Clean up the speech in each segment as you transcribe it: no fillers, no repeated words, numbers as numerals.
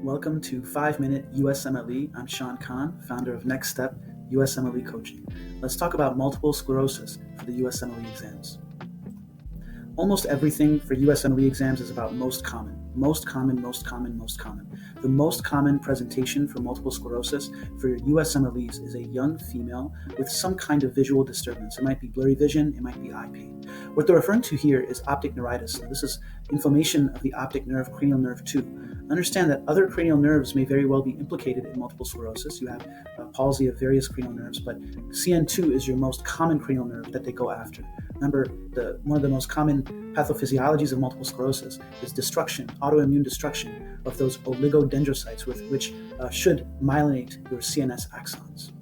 Welcome to 5-Minute USMLE. I'm Shaan Khan, founder of Next Step USMLE Coaching. Let's talk about multiple sclerosis for the USMLE exams. Almost everything for USMLE exams is about most common. Most common. The most common presentation for multiple sclerosis for your USMLEs is a young female with some kind of visual disturbance. It might be blurry vision, it might be eye pain. What they're referring to here is optic neuritis. Now, this is inflammation of the optic nerve, cranial nerve 2. Understand that other cranial nerves may very well be implicated in multiple sclerosis. You have palsy of various cranial nerves, but CN2 is your most common cranial nerve that they go after. Remember, one of the most common pathophysiologies of multiple sclerosis is destruction, autoimmune destruction of those oligodendrocytes, which should myelinate your CNS axons.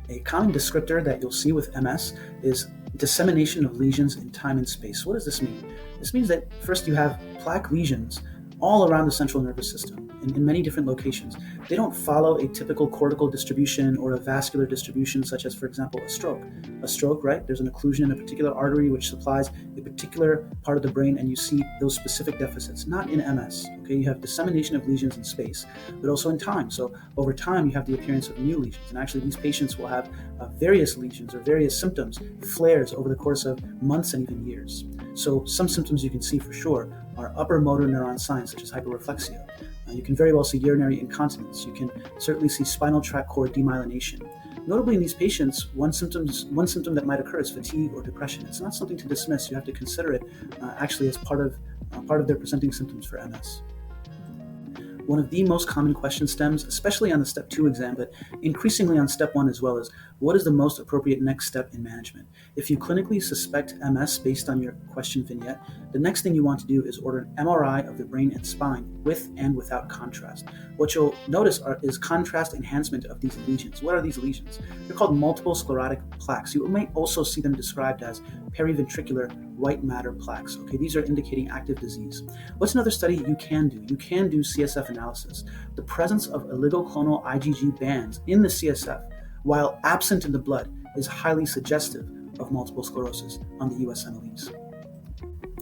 A common descriptor that you'll see with MS is dissemination of lesions in time and space. What does this mean? This means that first you have plaque lesions all around the central nervous system in many different locations. They don't follow a typical cortical distribution or a vascular distribution, such as, for example, a stroke. A stroke, right? There's an occlusion in a particular artery which supplies a particular part of the brain, and you see those specific deficits. Not in MS. Okay, you have dissemination of lesions in space, but also in time. So over time, you have the appearance of new lesions, and actually, these patients will have various lesions or various symptoms, flares over the course of months and even years. So some symptoms you can see for sure are upper motor neuron signs, such as hyperreflexia. You can very well see urinary incontinence. You can certainly see spinal tract cord demyelination. Notably, in these patients, one symptom that might occur is fatigue or depression. It's not something to dismiss. You have to consider it actually as part of their presenting symptoms for MS. One of the most common question stems, especially on the Step 2 exam, but increasingly on Step 1 as well, is what is the most appropriate next step in management? If you clinically suspect MS based on your question vignette, the next thing you want to do is order an MRI of the brain and spine with and without contrast. What you'll notice is contrast enhancement of these lesions. What are these lesions? They're called multiple sclerotic plaques. You might also see them described as periventricular white matter plaques. Okay, these are indicating active disease. What's another study you can do? You can do CSF analysis. The presence of oligoclonal IgG bands in the CSF, while absent in the blood, is highly suggestive of multiple sclerosis on the USMLEs.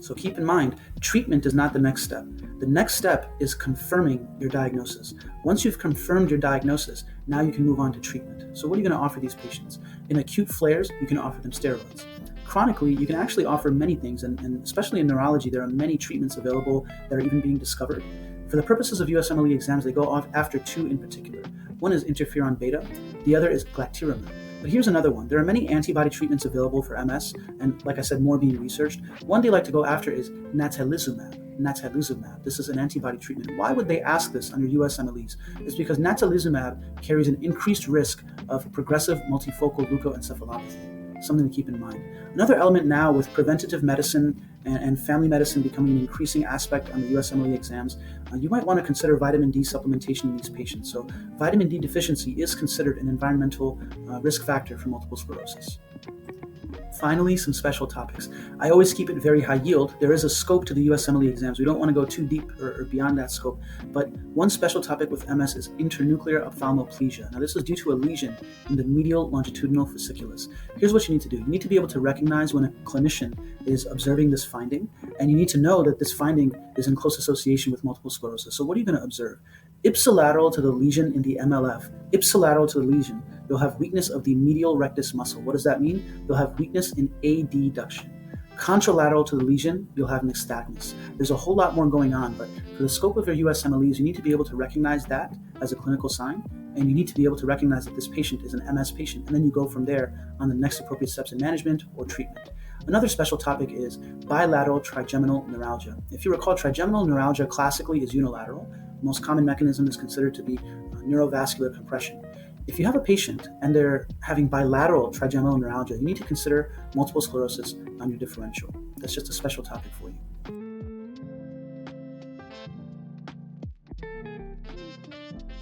So keep in mind, treatment is not the next step. The next step is confirming your diagnosis. Once you've confirmed your diagnosis, now you can move on to treatment. So what are you going to offer these patients? In acute flares, you can offer them steroids. Chronically, you can actually offer many things, and especially in neurology, there are many treatments available that are even being discovered. For the purposes of USMLE exams, they go off after two in particular. One is interferon beta, the other is glatiramer. But here's another one. There are many antibody treatments available for MS, and like I said, more being researched. One they like to go after is natalizumab. This is an antibody treatment. Why would they ask this under USMLEs? It's because natalizumab carries an increased risk of progressive multifocal leukoencephalopathy. Something to keep in mind. Another element now with preventative medicine and family medicine becoming an increasing aspect on the USMLE exams, you might want to consider vitamin D supplementation in these patients. So vitamin D deficiency is considered an environmental risk factor for multiple sclerosis. Finally, some special topics. I always keep it very high yield. There is a scope to the USMLE exams. We don't want to go too deep or beyond that scope. But one special topic with MS is internuclear ophthalmoplegia. Now, this is due to a lesion in the medial longitudinal fasciculus. Here's what you need to do. You need to be able to recognize when a clinician is observing this finding, and you need to know that this finding is in close association with multiple sclerosis. So what are you going to observe? Ipsilateral to the lesion in the MLF, ipsilateral to the lesion, you'll have weakness of the medial rectus muscle. What does that mean? You'll have weakness in adduction. Contralateral to the lesion, you'll have nystagmus. There's a whole lot more going on, but for the scope of your USMLEs, you need to be able to recognize that as a clinical sign, and you need to be able to recognize that this patient is an MS patient, and then you go from there on the next appropriate steps in management or treatment. Another special topic is bilateral trigeminal neuralgia. If you recall, trigeminal neuralgia classically is unilateral. The most common mechanism is considered to be neurovascular compression. If you have a patient and they're having bilateral trigeminal neuralgia, you need to consider multiple sclerosis on your differential. That's just a special topic for you.